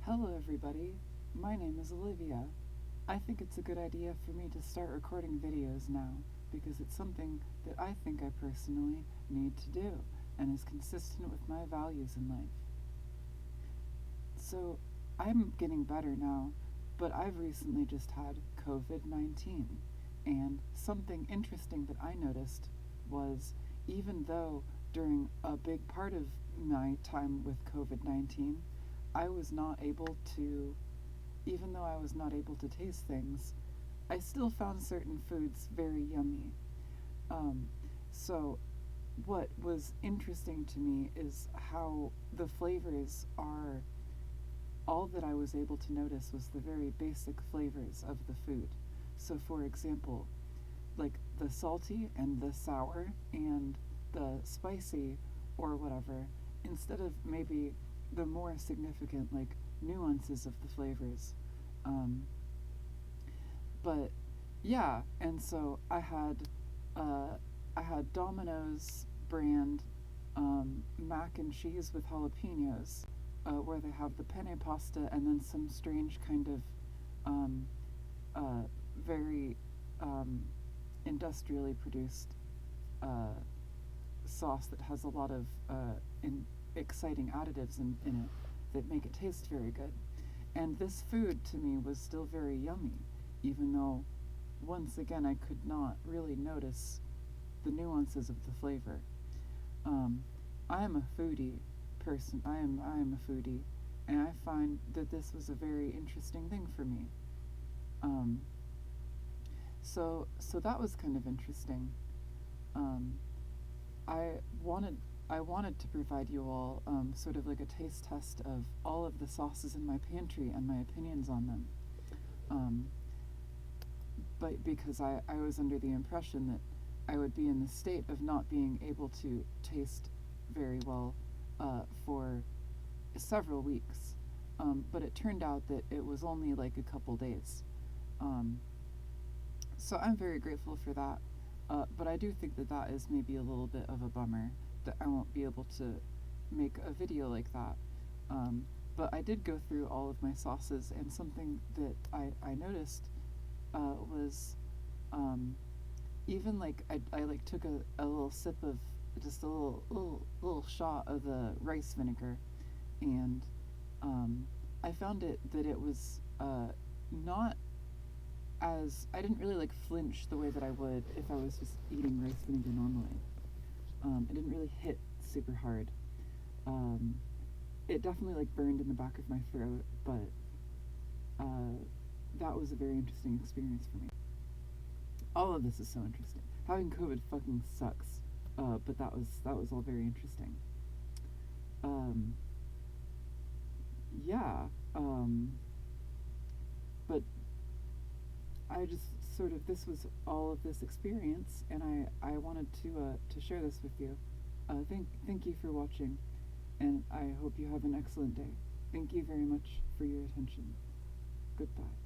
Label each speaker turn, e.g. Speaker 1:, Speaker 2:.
Speaker 1: Hello, everybody. My name is Olivia. I think it's a good idea for me to start recording videos now because it's something that I think I personally need to do and is consistent with my values in life. So, I'm getting better now, but I've recently just had COVID-19, and something interesting that I noticed was even though during a big part of my time with COVID-19, I was not able to, even though I was not able to taste things, I still found certain foods very yummy. Um, so, what was interesting to me is how the flavors are all that I was able to notice was the very basic flavors of the food. So, for example, like the salty and the sour and the spicy or whatever, instead of maybe the more significant like nuances of the flavors. Um, but yeah, and so uh, I had Domino's brand mac and cheese with jalapenos, where they have the penne pasta and then some strange kind of um, uh, very um, industrially produced uh, sauce that has a lot of exciting additives in it that make it taste very good. And this food to me was still very yummy, even though once again I could not really notice the nuances of the flavor. Um, I am a foodie person. I am a foodie, and I find that this was a very interesting thing for me. Um, so that was kind of interesting. Um, I wanted I wanted to provide you all sort of like a taste test of all of the sauces in my pantry and my opinions on them. Um, but because I was under the impression that I would be in the state of not being able to taste very well for several weeks. But it turned out that it was only like a couple days. Um, so I'm very grateful for that. But I do think that that is maybe a little bit of a bummer that I won't be able to make a video like that. But I did go through all of my sauces, and something that I noticed was even like I like took a little sip of just a little shot of the rice vinegar, and I found it that it was not as I didn't really like flinch the way that I would if I was just eating rice vinegar normally. It didn't really hit super hard. Um, it definitely like burned in the back of my throat, but uh, that was a very interesting experience for me. All of this is so interesting. Having COVID fucking sucks, but that was all very interesting. Um, yeah, but I just sort of this was all of this experience, and I wanted to share this with you. Thank you for watching, and I hope you have an excellent day. Thank you very much for your attention. Goodbye.